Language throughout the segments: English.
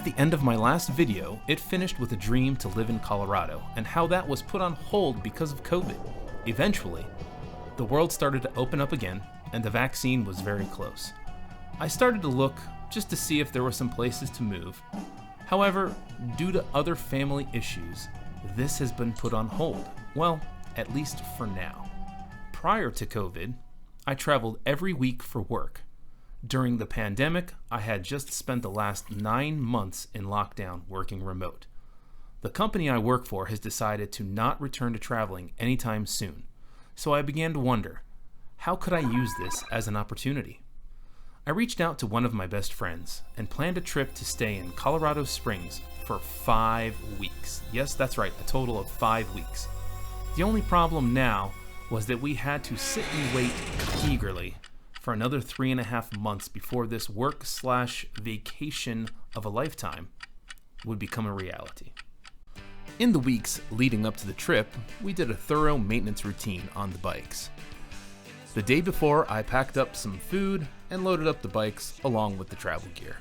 At the end of my last video, it finished with a dream to live in Colorado and how that was put on hold because of COVID. Eventually, the world started to open up again and the vaccine was very close. I started to look just to see if there were some places to move. However, due to other family issues, this has been put on hold. Well, at least for now. Prior to COVID, I traveled every week for work. During the pandemic, I had just spent the last 9 months in lockdown working remote. The company I work for has decided to not return to traveling anytime soon. So I began to wonder, how could I use this as an opportunity? I reached out to one of my best friends and planned a trip to stay in Colorado Springs for 5 weeks. Yes, that's right, a total of 5 weeks. The only problem now was that we had to sit and wait eagerly for another 3.5 months before this work/vacation of a lifetime would become a reality. In the weeks leading up to the trip, we did a thorough maintenance routine on the bikes. The day before, I packed up some food and loaded up the bikes along with the travel gear.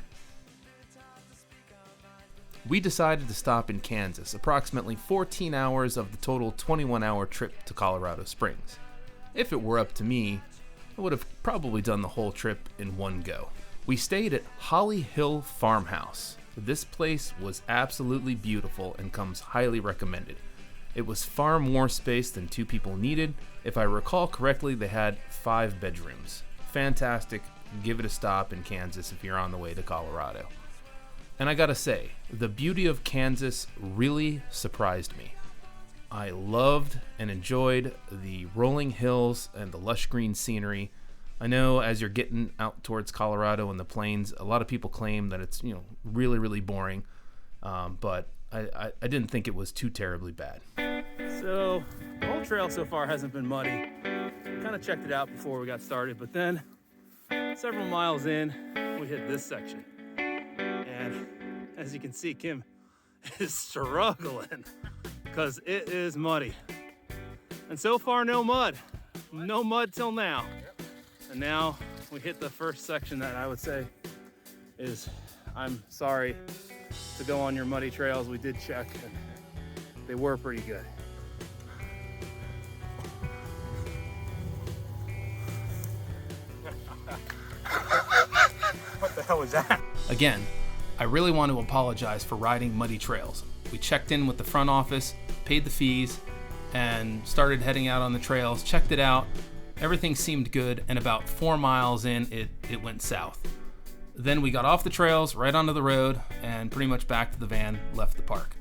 We decided to stop in Kansas, approximately 14 hours of the total 21-hour trip to Colorado Springs. If it were up to me, I would have probably done the whole trip in one go. We stayed at Holly Hill Farmhouse. This place was absolutely beautiful and comes highly recommended. It was far more space than 2 people needed. If I recall correctly, they had 5 bedrooms. Fantastic. Give it a stop in Kansas if you're on the way to Colorado. And I gotta say, the beauty of Kansas really surprised me. I loved and enjoyed the rolling hills and the lush green scenery. I know as you're getting out towards Colorado and the plains, a lot of people claim that it's really, really boring, but I didn't think it was too terribly bad. So the whole trail so far hasn't been muddy. Kind of checked it out before we got started, but then several miles in, we hit this section. And as you can see, Kim is struggling because it is muddy. And so far, no mud. No mud till now. And now we hit the first section that I would say is, I'm sorry to go on your muddy trails. We did check and they were pretty good. What the hell was that? Again, I really want to apologize for riding muddy trails. We checked in with the front office, paid the fees, and started heading out on the trails, checked it out. Everything seemed good, and about 4 miles in, it went south. Then we got off the trails, right onto the road, and pretty much back to the van, left the park.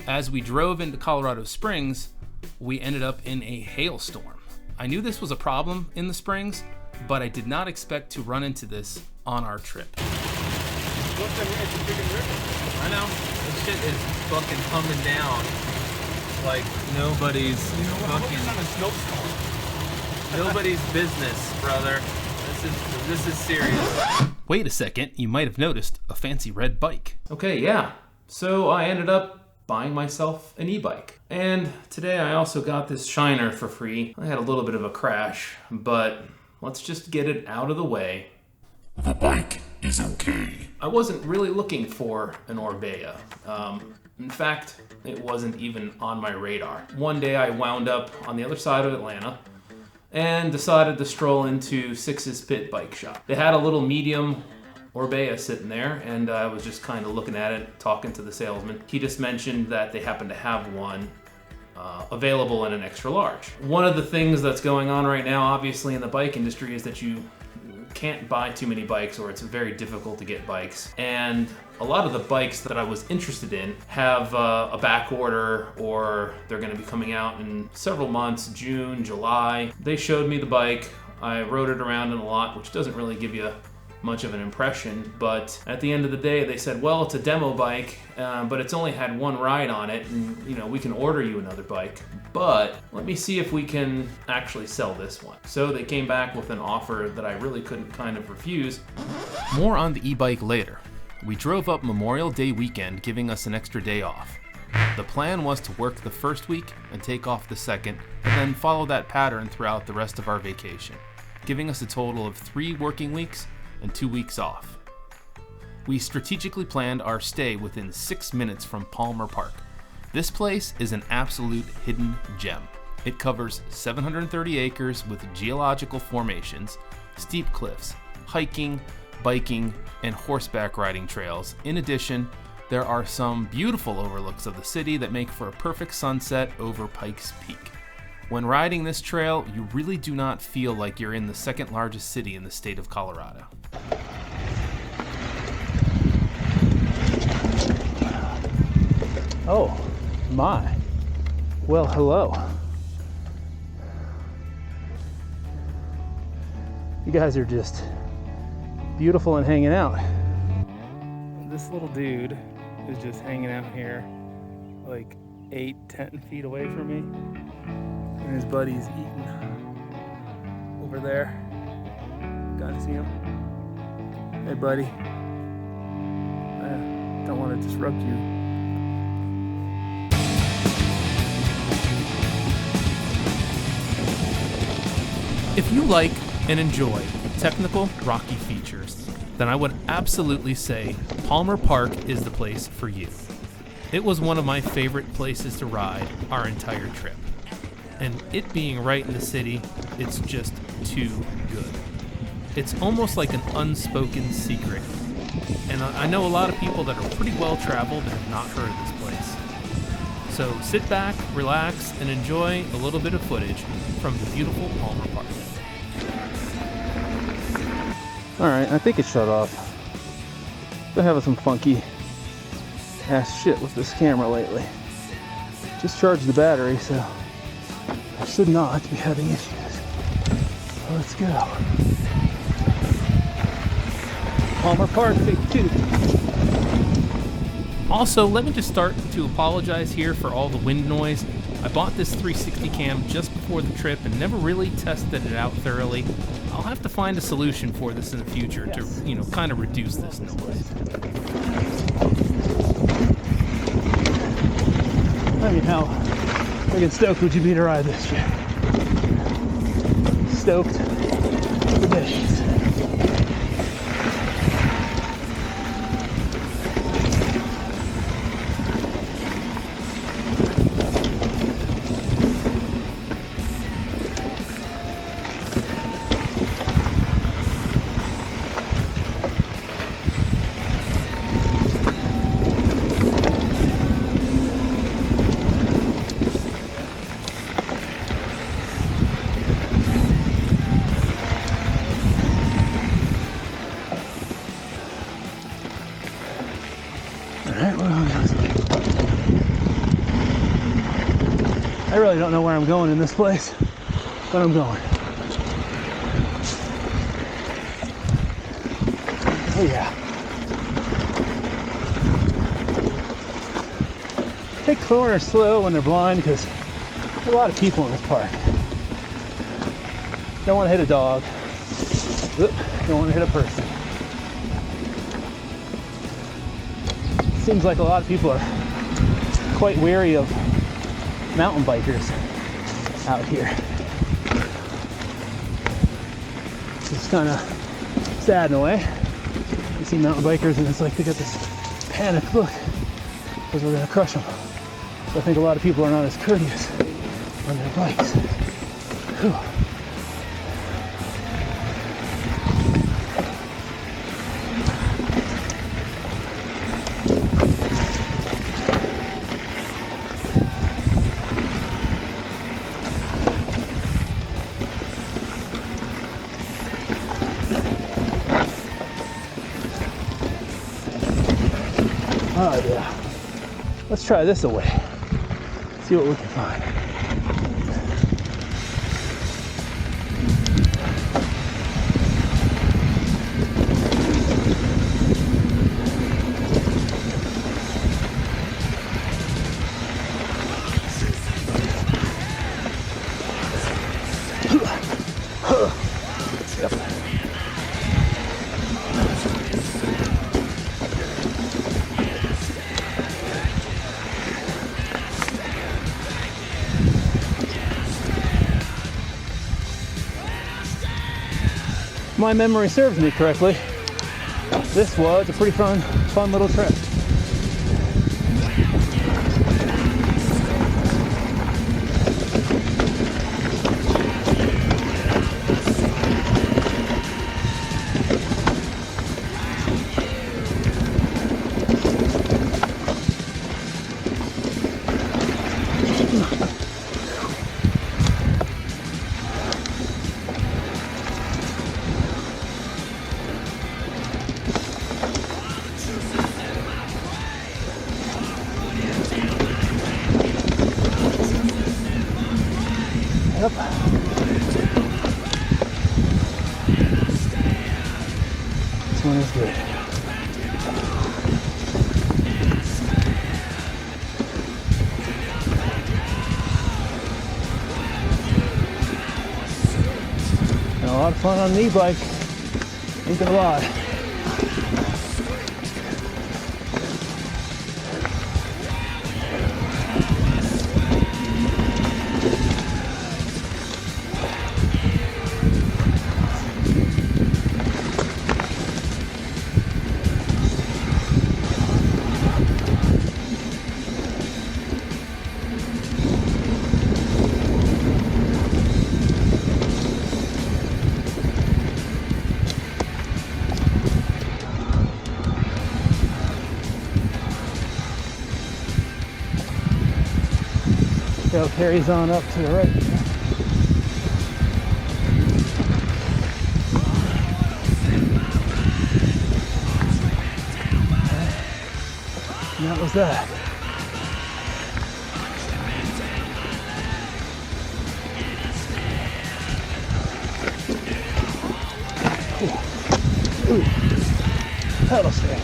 As we drove into Colorado Springs, we ended up in a hailstorm. I knew this was a problem in the Springs, but I did not expect to run into this on our trip. I know. This shit is fucking coming down like nobody's nobody's business, brother. This is serious. Wait a second, you might have noticed a fancy red bike. Okay, yeah. So I ended up buying myself an e-bike. And today I also got this Shiner for free. I had a little bit of a crash, but let's just get it out of the way. The bike is okay. I wasn't really looking for an Orbea. In fact, it wasn't even on my radar. One day I wound up on the other side of Atlanta and decided to stroll into Six's Pit Bike Shop. They had a little medium Orbea sitting there, and I was just kind of looking at it, talking to the salesman. He just mentioned that they happen to have one available in an extra large. One of the things that's going on right now, obviously, in the bike industry is that you can't buy too many bikes, or it's very difficult to get bikes. And a lot of the bikes that I was interested in have a back order, or they're going to be coming out in several months, June, July. They showed me the bike. I rode it around in a lot, which doesn't really give you much of an impression, but at the end of the day they said, well, it's a demo bike, but it's only had one ride on it, and we can order you another bike, but let me see if we can actually sell this one. So they came back with an offer that I really couldn't kind of refuse. More on the e-bike later. We drove up Memorial Day weekend, giving us an extra day off. The plan was to work the first week and take off the second, and then follow that pattern throughout the rest of our vacation, giving us a total of 3 working weeks and 2 weeks off. We strategically planned our stay within 6 minutes from Palmer Park. This place is an absolute hidden gem. It covers 730 acres with geological formations, steep cliffs, hiking, biking, and horseback riding trails. In addition, there are some beautiful overlooks of the city that make for a perfect sunset over Pikes Peak. When riding this trail, you really do not feel like you're in the second largest city in the state of Colorado. Oh my. Well, hello. You guys are just beautiful and hanging out. This little dude is just hanging out here like 8-10 feet away from me. And his buddy's eating over there. Got to see him. Hey buddy. I don't want to disrupt you. If you like and enjoy technical rocky features, then I would absolutely say Palmer Park is the place for you. It was one of my favorite places to ride our entire trip. And it being right in the city, it's just too good. It's almost like an unspoken secret. And I know a lot of people that are pretty well traveled and have not heard of this place. So sit back, relax, and enjoy a little bit of footage from the beautiful Palmer Park. Alright, I think it shut off. Been having some funky ass shit with this camera lately. Just charged the battery, so I should not be having issues. Let's go. Palmer Park, Big 2. Also, let me just start to apologize here for all the wind noise. I bought this 360 cam just before the trip and never really tested it out thoroughly. I'll have to find a solution for this in the future to, kind of reduce this noise. I mean, how friggin' stoked would you be to ride this shit? Stoked for days. I really don't know where I'm going in this place, but I'm going. Oh yeah. Take corners slow when they're blind because there's a lot of people in this park. Don't want to hit a dog. Oop, don't want to hit a person. Seems like a lot of people are quite wary of mountain bikers out here. It's kind of sad in a way. You see mountain bikers and it's like they got this panicked look because we're gonna crush them. So I think a lot of people are not as courteous on their bikes. Whew. Oh yeah. Let's try this away. See what we can find. Yep. My memory serves me correctly. this was a pretty fun little trip. Yep. This one is good. And a lot of fun on an e-bike. Ain't gonna lie. Trail carries on up to the right. And that was that. Ooh. Pedal stick.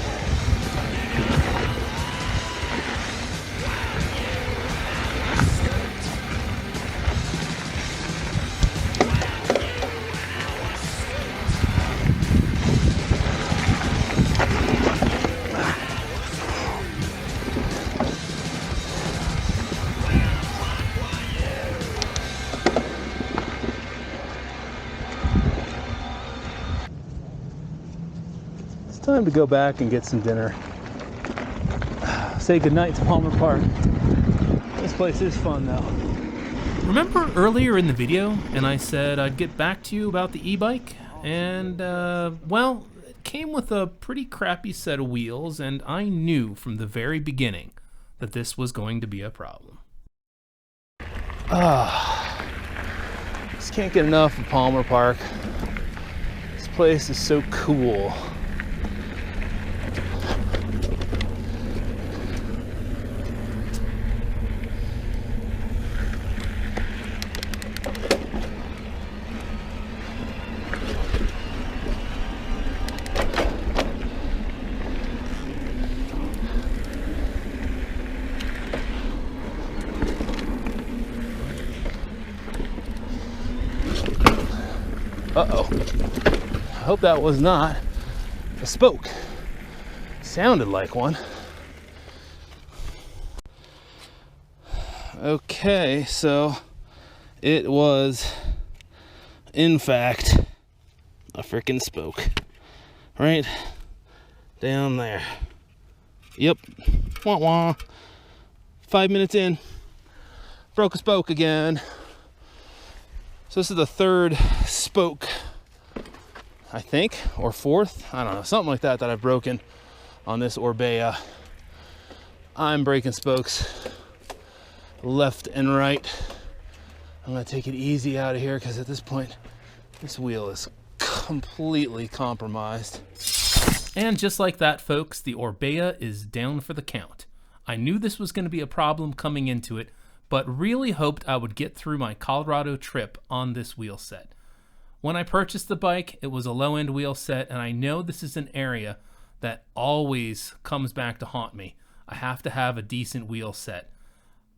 Time to go back and get some dinner. Say goodnight to Palmer Park. This place is fun though. Remember earlier in the video, and I said I'd get back to you about the e-bike? And, well, it came with a pretty crappy set of wheels, and I knew from the very beginning that this was going to be a problem. Just can't get enough of Palmer Park. This place is so cool. Uh-oh. I hope that was not a spoke. Sounded like one. Okay, so it was, in fact, a frickin' spoke. Right down there. Yep. Wah wah. 5 minutes in. Broke a spoke again. So this is the third spoke, I think, or fourth, I don't know, something like that I've broken on this Orbea. I'm breaking spokes left and right. I'm gonna take it easy out of here because at this point, this wheel is completely compromised. And just like that, folks, the Orbea is down for the count. I knew this was going to be a problem coming into it, but really hoped I would get through my Colorado trip on this wheel set. When I purchased the bike, it was a low-end wheel set, and I know this is an area that always comes back to haunt me. I have to have a decent wheel set.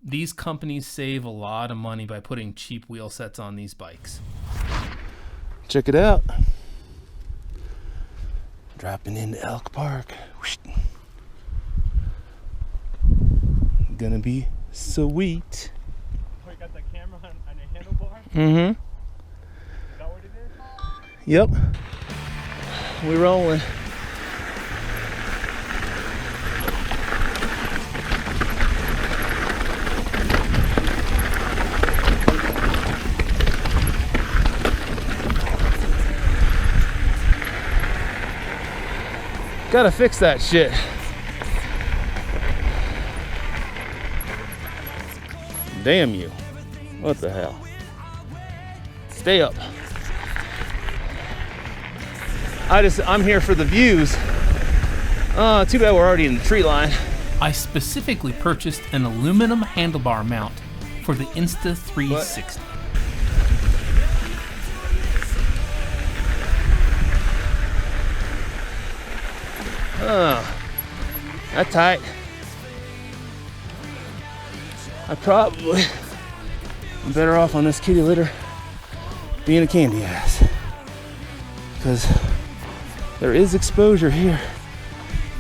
These companies save a lot of money by putting cheap wheel sets on these bikes. Check it out. Dropping into Elk Park. Gonna be sweet. Oh, you got the camera on a handlebar? Mm-hmm. Is that what it is? Yep. We rolling. Gotta fix that shit. Damn you. What the hell? Stay up. I'm here for the views. Too bad we're already in the tree line. I specifically purchased an aluminum handlebar mount for the Insta360. That's tight. I'm better off on this kitty litter being a candy ass, because there is exposure here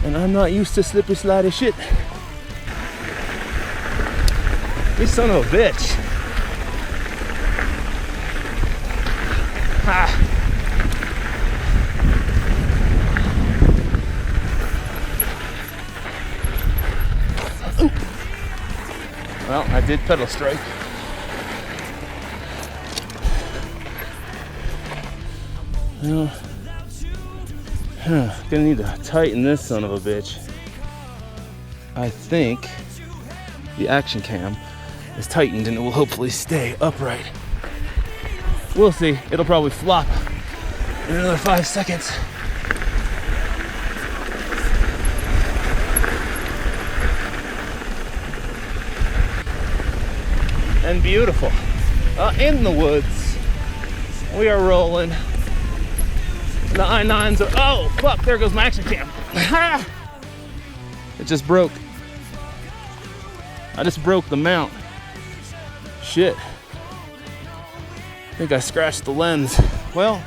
and I'm not used to slippery slidey shit. You son of a bitch. Ha. Well, I did pedal strike. Well, gonna need to tighten this son of a bitch. I think the action cam is tightened and it will hopefully stay upright. We'll see. It'll probably flop in another 5 seconds. And beautiful. In the woods. We are rolling. The i9s are, oh fuck, there goes my action cam. It just broke. I just broke the mount. Shit. I think I scratched the lens. Well,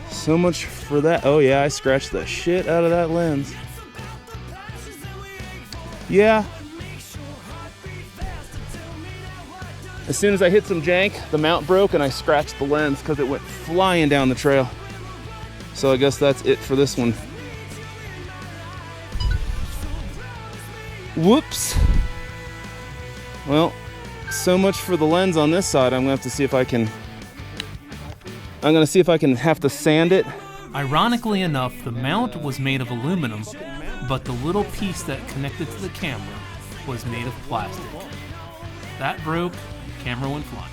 so much for that. Oh yeah, I scratched the shit out of that lens. Yeah. As soon as I hit some jank, the mount broke and I scratched the lens because it went flying down the trail. So I guess that's it for this one. Whoops. Well, so much for the lens on this side. I'm gonna have to see if I can have to sand it. Ironically enough, the mount was made of aluminum, but the little piece that connected to the camera was made of plastic. That broke, camera went flying.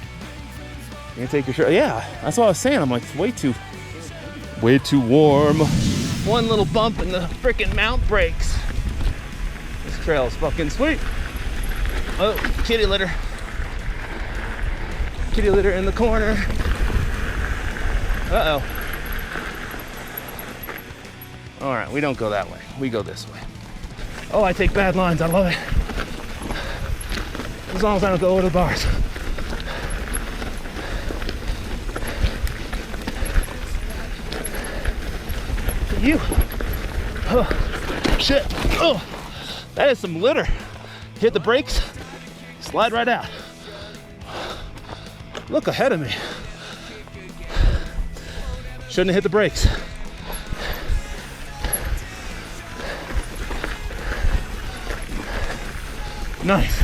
You gonna take your shirt? Yeah, that's what I was saying. I'm like, it's way too warm. One little bump and the freaking mount breaks. This trail is fucking sweet. Oh, kitty litter. Kitty litter in the corner. Uh-oh. All right, we don't go that way. We go this way. Oh, I take bad lines. I love it. As long as I don't go over the bars. You. Oh, shit. Oh, that is some litter. Hit the brakes, slide right out. Look ahead of me. Shouldn't have hit the brakes. Nice.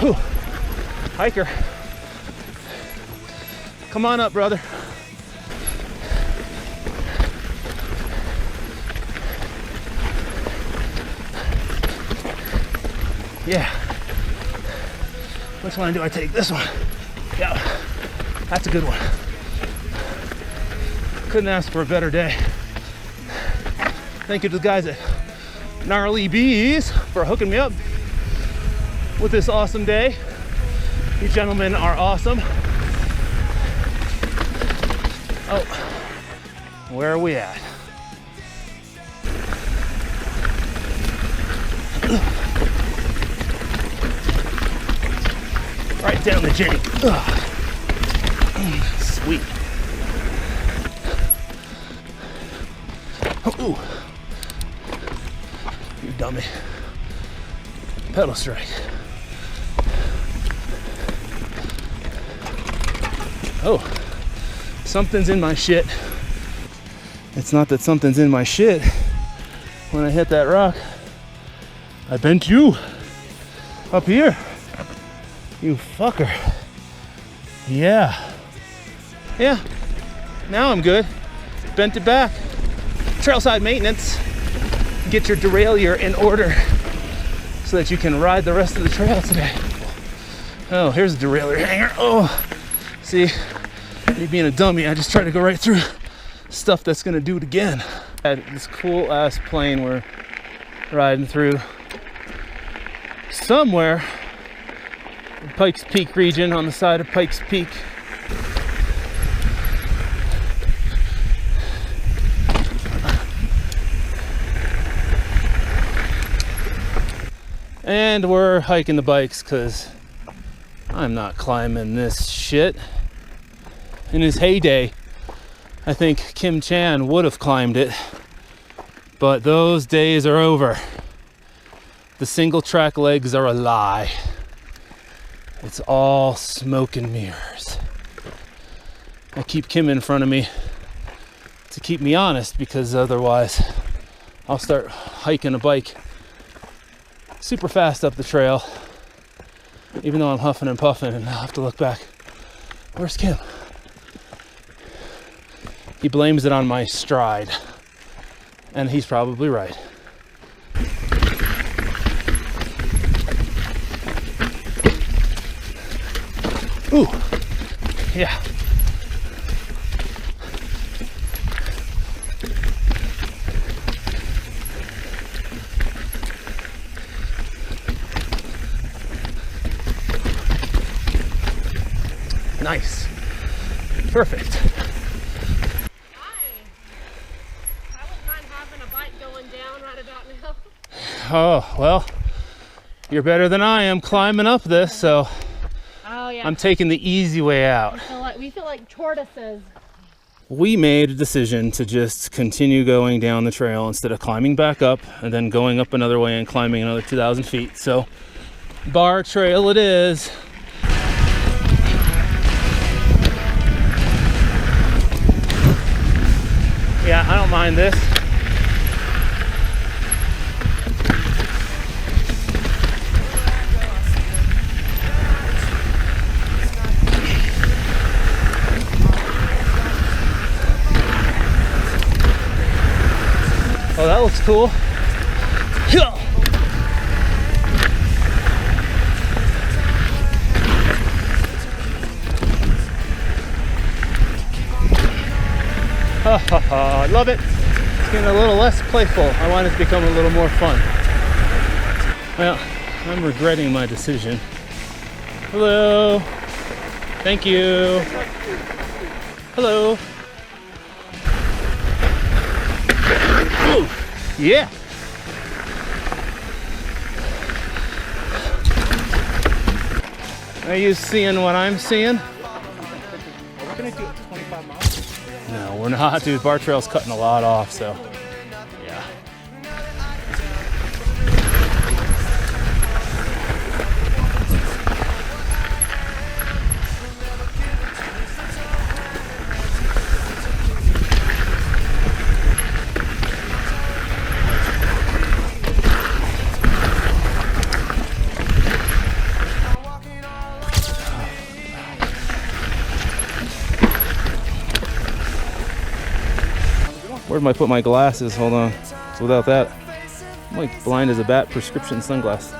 Whew. Hiker. Come on up, brother. Yeah. Which one do I take? This one. Yeah. That's a good one. Couldn't ask for a better day. Thank you to the guys at Gnarly Bees for hooking me up with this awesome day. You gentlemen are awesome. Oh, where are we at? Right down the jank. Sweet. Ooh. You dummy. Pedal strike. Oh, something's in my shit. It's not that something's in my shit. When I hit that rock, I bent you up here. You fucker. Yeah. Yeah, now I'm good. Bent it back. Trailside maintenance. Get your derailleur in order so that you can ride the rest of the trail today. Oh, here's a derailleur hanger. Oh, see, me being a dummy, I just tried to go right through stuff that's gonna do it again. Had this cool ass plane we're riding through somewhere in Pikes Peak region, on the side of Pikes Peak. And we're hiking the bikes because I'm not climbing this shit. In his heyday, I think Kim Chan would have climbed it, but those days are over. The single track legs are a lie. It's all smoke and mirrors. I keep Kim in front of me to keep me honest, because otherwise I'll start hiking a bike super fast up the trail, even though I'm huffing and puffing, and I'll have to look back. Where's Kim? He blames it on my stride, and he's probably right. Ooh, yeah. Nice. Perfect. Hi. I wouldn't mind having a bike going down right about now. Oh, well, you're better than I am climbing up this, so Oh yeah. I'm taking the easy way out. We feel like tortoises. We made a decision to just continue going down the trail instead of climbing back up and then going up another way and climbing another 2,000 feet. So, bar trail it is. Yeah, I don't mind this. Oh, that looks cool. I love it. It's getting a little less playful. I want it to become a little more fun. Well, I'm regretting my decision. Hello. Thank you. Hello. Ooh, yeah. Are you seeing what I'm seeing? No, we're not, dude. Bar Trail's cutting a lot off, so yeah. Where did I put my glasses? Hold on. So without that, I'm like blind as a bat. Prescription sunglasses.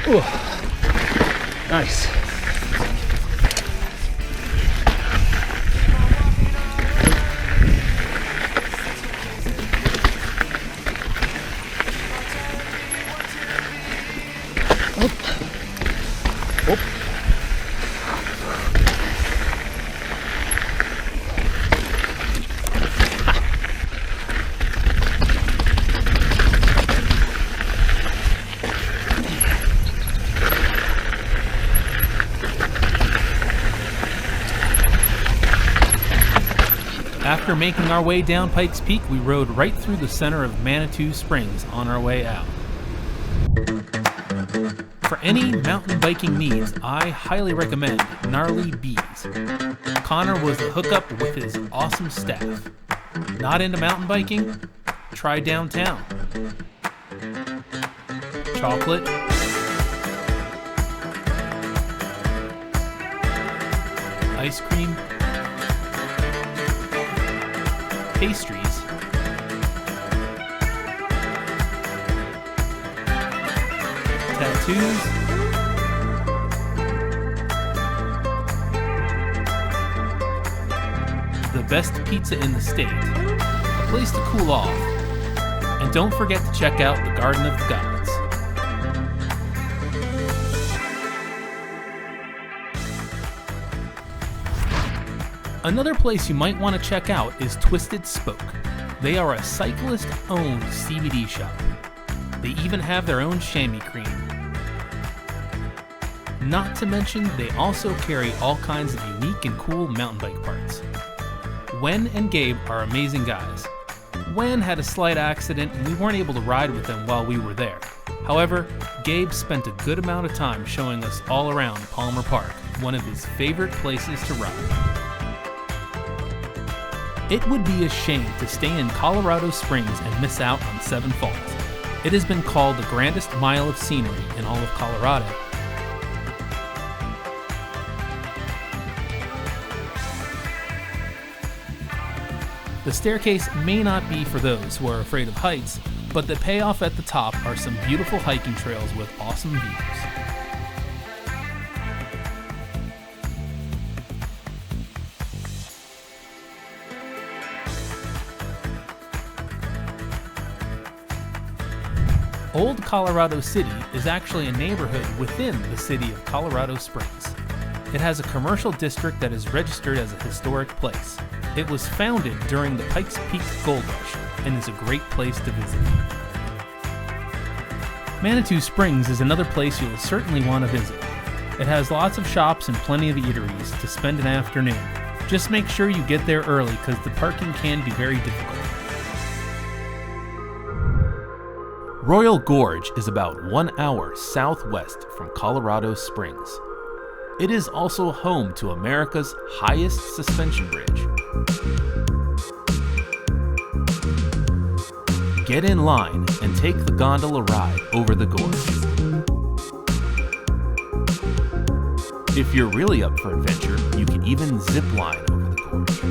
Ooh. After making our way down Pikes Peak, we rode right through the center of Manitou Springs on our way out. For any mountain biking needs, I highly recommend Gnarly Bees. Connor was the hookup with his awesome staff. Not into mountain biking? Try downtown. Chocolate, ice cream, pastries, tattoos, the best pizza in the state, a place to cool off, and don't forget to check out the Garden of the Gods. Another place you might want to check out is Twisted Spoke. They are a cyclist-owned CBD shop. They even have their own chamois cream. Not to mention, they also carry all kinds of unique and cool mountain bike parts. Wen and Gabe are amazing guys. Wen had a slight accident and we weren't able to ride with them while we were there. However, Gabe spent a good amount of time showing us all around Palmer Park, one of his favorite places to ride. It would be a shame to stay in Colorado Springs and miss out on Seven Falls. It has been called the grandest mile of scenery in all of Colorado. The staircase may not be for those who are afraid of heights, but the payoff at the top are some beautiful hiking trails with awesome views. Old Colorado City is actually a neighborhood within the city of Colorado Springs. It has a commercial district that is registered as a historic place. It was founded during the Pikes Peak Gold Rush and is a great place to visit. Manitou Springs is another place you'll certainly want to visit. It has lots of shops and plenty of eateries to spend an afternoon. Just make sure you get there early because the parking can be very difficult. Royal Gorge is about 1 hour southwest from Colorado Springs. It is also home to America's highest suspension bridge. Get in line and take the gondola ride over the gorge. If you're really up for adventure, you can even zip line over the gorge.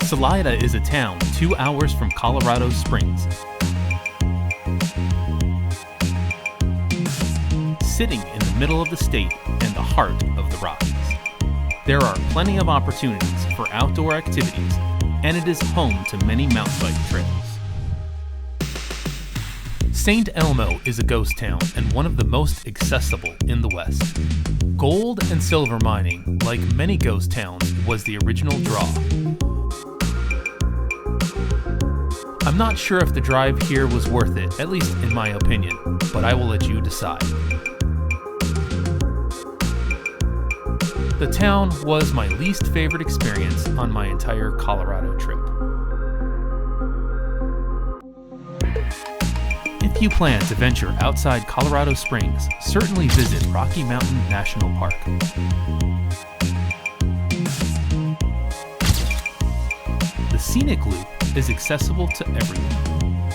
Salida is a town 2 hours from Colorado Springs. Sitting in the middle of the state and the heart of the Rockies. There are plenty of opportunities for outdoor activities, and it is home to many mountain bike trails. St. Elmo is a ghost town and one of the most accessible in the West. Gold and silver mining, like many ghost towns, was the original draw. I'm not sure if the drive here was worth it, at least in my opinion, but I will let you decide. The town was my least favorite experience on my entire Colorado trip. If you plan to venture outside Colorado Springs, certainly visit Rocky Mountain National Park. The Scenic Loop is accessible to everyone.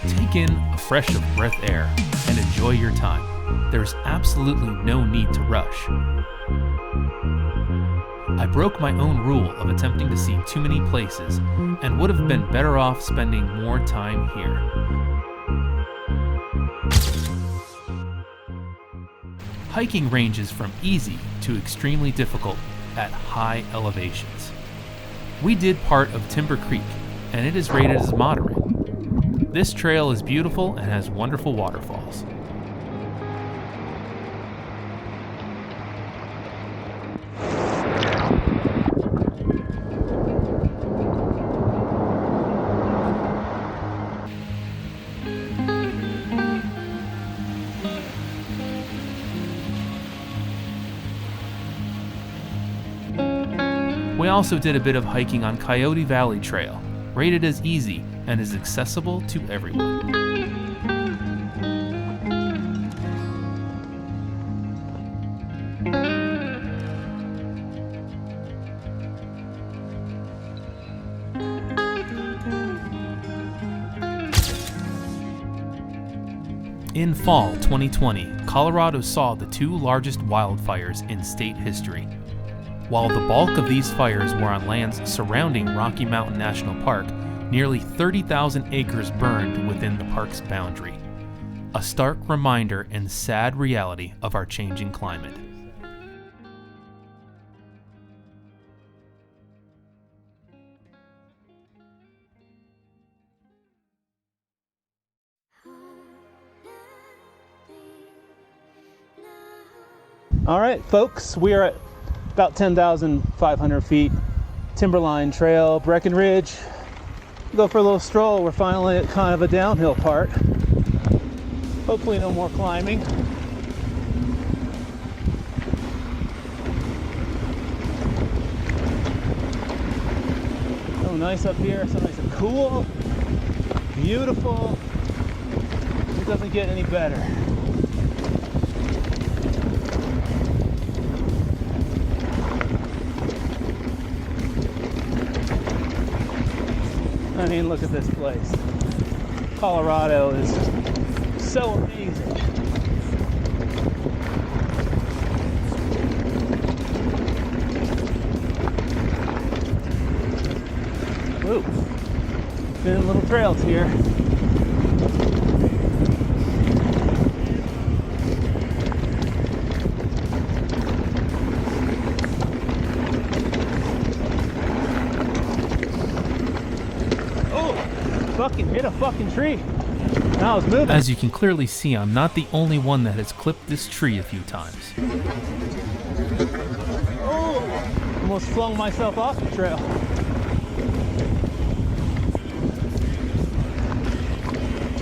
Take in a fresh of breath air and enjoy your time. There's absolutely no need to rush. I broke my own rule of attempting to see too many places and would have been better off spending more time here. Hiking ranges from easy to extremely difficult at high elevations. We did part of Timber Creek, and it is rated as moderate. This trail is beautiful and has wonderful waterfalls. also did a bit of hiking on Coyote Valley Trail, rated as easy and is accessible to everyone. In fall 2020, Colorado saw the 2 largest wildfires in state history. While the bulk of these fires were on lands surrounding Rocky Mountain National Park, nearly 30,000 acres burned within the park's boundary. A stark reminder and sad reality of our changing climate. All right, folks, we are at about 10,500 feet, Timberline Trail, Breckenridge. Go for a little stroll. We're finally at kind of a downhill part. Hopefully no more climbing. So nice up here, so nice and cool, beautiful. It doesn't get any better. I mean, look at this place. Colorado is so amazing. Woo. Thin little trails here. Fucking hit a fucking tree. Now it's moving. As you can clearly see, I'm not the only one that has clipped this tree a few times. Oh, almost flung myself off the trail.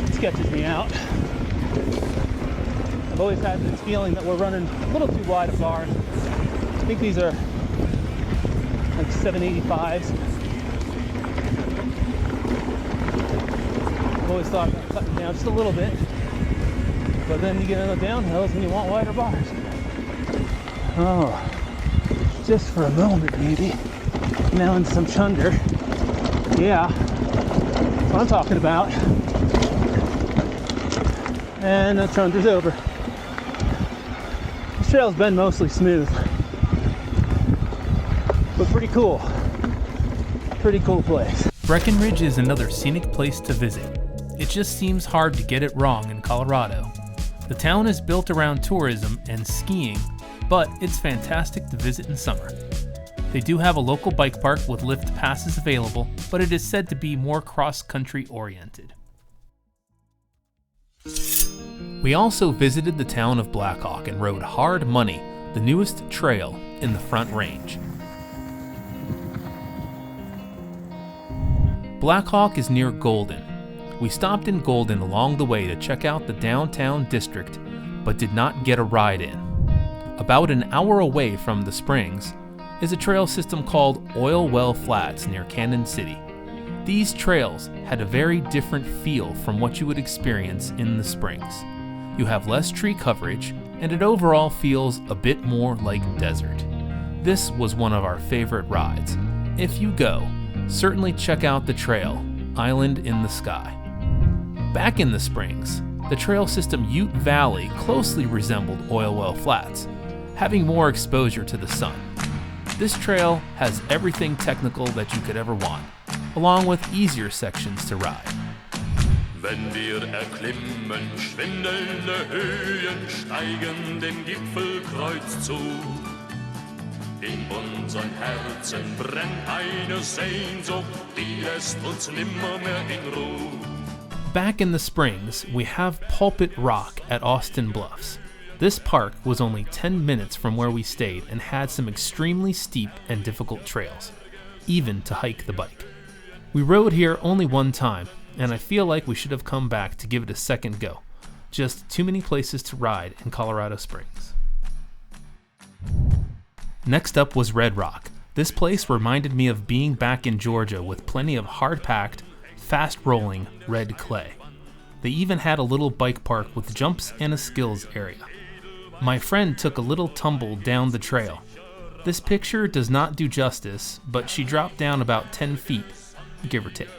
It sketches me out. I've always had this feeling that we're running a little too wide of bars. I think these are like 785s. I've always thought about cutting down just a little bit, but then you get into the downhills and you want wider bars. Oh, just for a moment maybe. Now in some chunder. Yeah, that's what I'm talking about. And the chunder's over. This trail's been mostly smooth, but pretty cool. Pretty cool place. Breckenridge is another scenic place to visit. It just seems hard to get it wrong in Colorado. The town is built around tourism and skiing, but it's fantastic to visit in summer. They do have a local bike park with lift passes available, but it is said to be more cross-country oriented. We also visited the town of Blackhawk and rode Hard Money, the newest trail in the Front Range. Blackhawk is near Golden. We stopped in Golden along the way to check out the downtown district, but did not get a ride in. About an hour away from the springs is a trail system called Oil Well Flats near Cannon City. These trails had a very different feel from what you would experience in the springs. You have less tree coverage, and it overall feels a bit more like desert. This was one of our favorite rides. If you go, certainly check out the trail, Island in the Sky. Back in the springs, the trail system Ute Valley closely resembled Oil Well Flats, having more exposure to the sun. This trail has everything technical that you could ever want, along with easier sections to ride. Wenn wir erklimmen, schwindelnde Höhen, steigen den Gipfelkreuz zu. In unseren Herzen brennt eine Sehnsucht, die lässt uns nimmermehr in Ruhe. Back in the springs, we have Pulpit Rock at Austin Bluffs. This park was only 10 minutes from where we stayed and had some extremely steep and difficult trails, even to hike the bike. We rode here only one time, and I feel like we should have come back to give it a second go. Just too many places to ride in Colorado Springs. Next up was Red Rock, This place reminded me of being back in Georgia with plenty of hard-packed, fast-rolling red clay. They even had a little bike park with jumps and a skills area. My friend took a little tumble down the trail. This picture does not do justice, but she dropped down about 10 feet, give or take.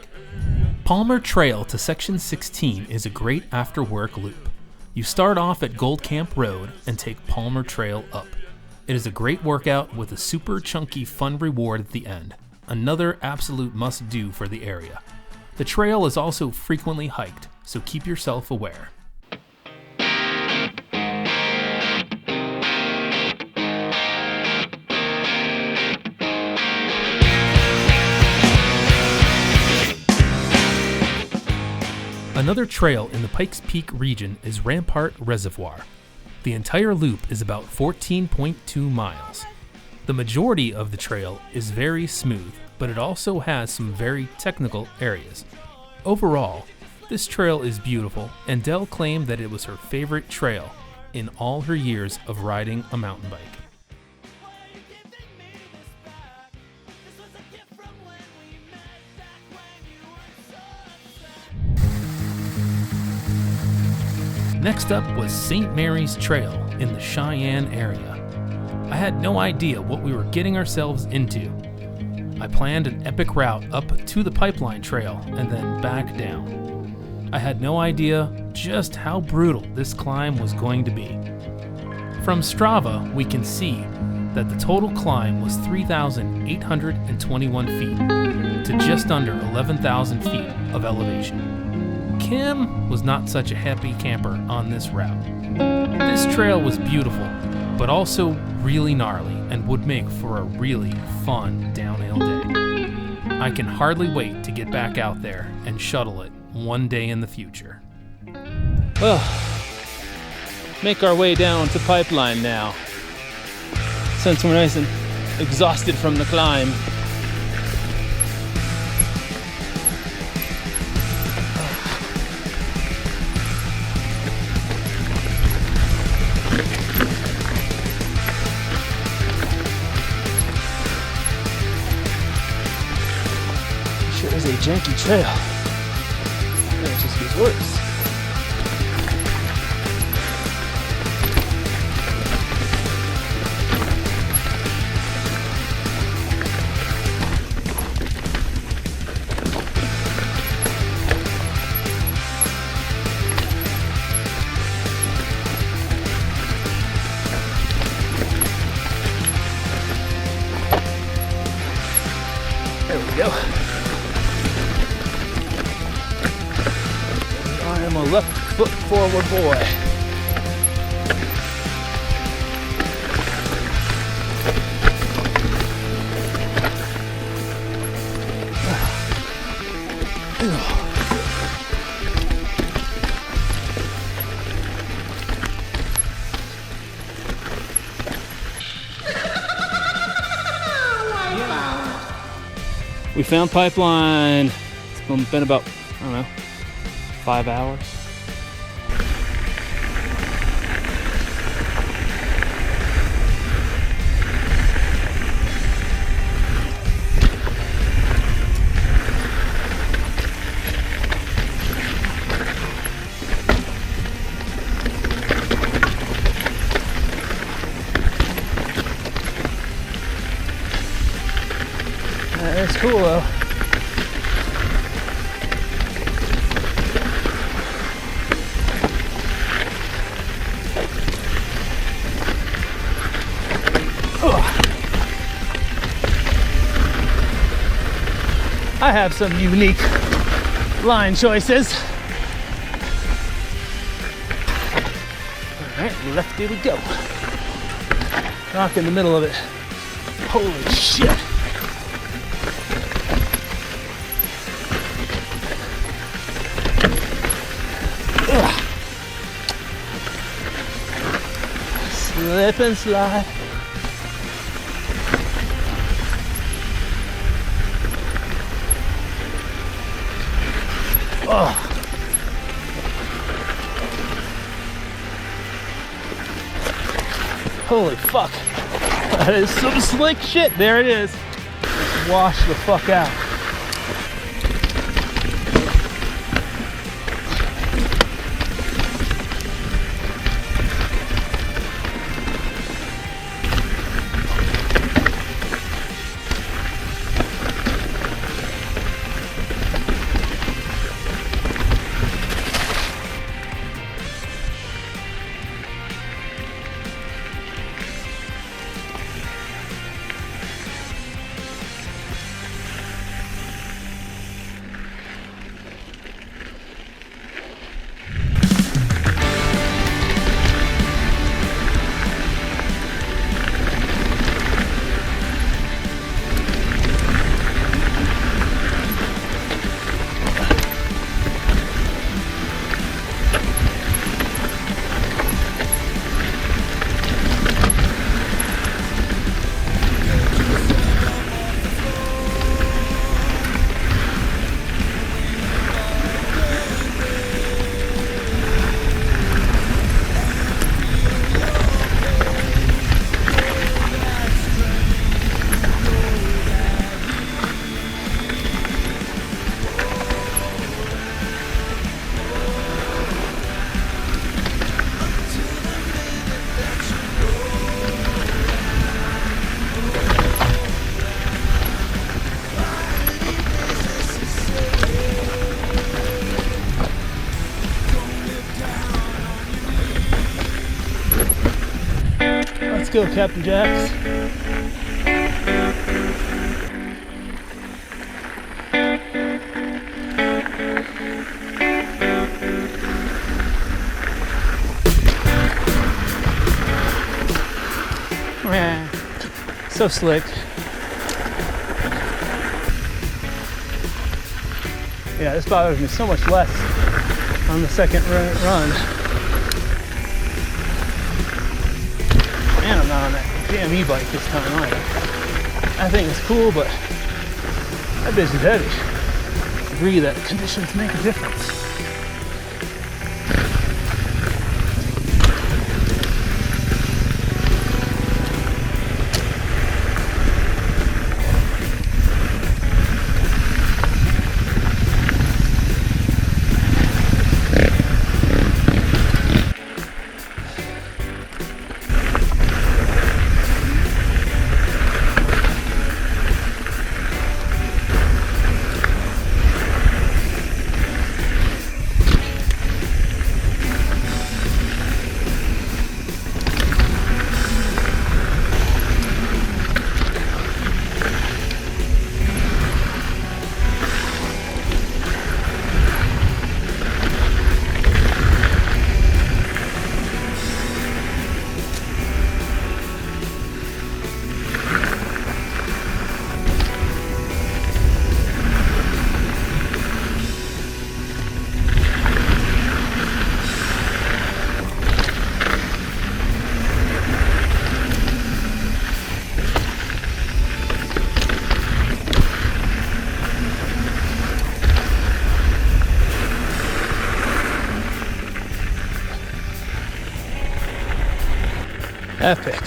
Palmer Trail to Section 16 is a great after-work loop. You start off at Gold Camp Road and take Palmer Trail up. It is a great workout with a super chunky fun reward at the end, another absolute must-do for the area. The trail is also frequently hiked, so keep yourself aware. Another trail in the Pikes Peak region is Rampart Reservoir. The entire loop is about 14.2 miles. The majority of the trail is very smooth, but it also has some very technical areas. Overall, this trail is beautiful, and Dell claimed that it was her favorite trail in all her years of riding a mountain bike. Next up was St. Mary's Trail in the Cheyenne area. I had no idea what we were getting ourselves into. I planned an epic route up to the Pipeline Trail and then back down. I had no idea just how brutal this climb was going to be. From Strava, we can see that the total climb was 3,821 feet to just under 11,000 feet of elevation. Kim was not such a happy camper on this route. This trail was beautiful, but also really gnarly and would make for a really fun downhill day. I can hardly wait to get back out there and shuttle it one day in the future. Well, make our way down to Pipeline now. Since we're nice and exhausted from the climb. Sure is a janky trail. It just gets worse. There we go. I am a left foot forward boy. We found Pipeline. It's been about, I don't know, 5 hours. It's cool though. I have some unique line choices. All right, lefty we go. Rock in the middle of it. Holy shit. Slip and slide. Oh. Holy fuck. That is some slick shit. There it is. Wash the fuck out. Let's go, Captain Jacks. Man, so slick. Yeah, this bothers me so much less on the second run. Man, I'm not on that damn e-bike this time either. I think it's cool, but that bitch is heavy. I agree that conditions make a difference. Epic.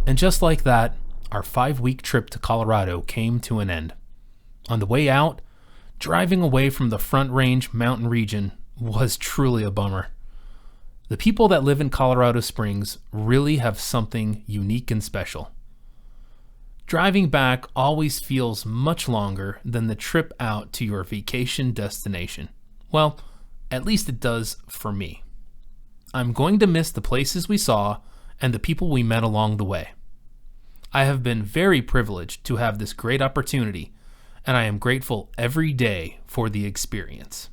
And just like that, our 5-week trip to Colorado came to an end. On the way out, driving away from the Front Range mountain region was truly a bummer. The people that live in Colorado Springs really have something unique and special. Driving back always feels much longer than the trip out to your vacation destination. Well, at least it does for me. I'm going to miss the places we saw and the people we met along the way. I have been very privileged to have this great opportunity, and I am grateful every day for the experience.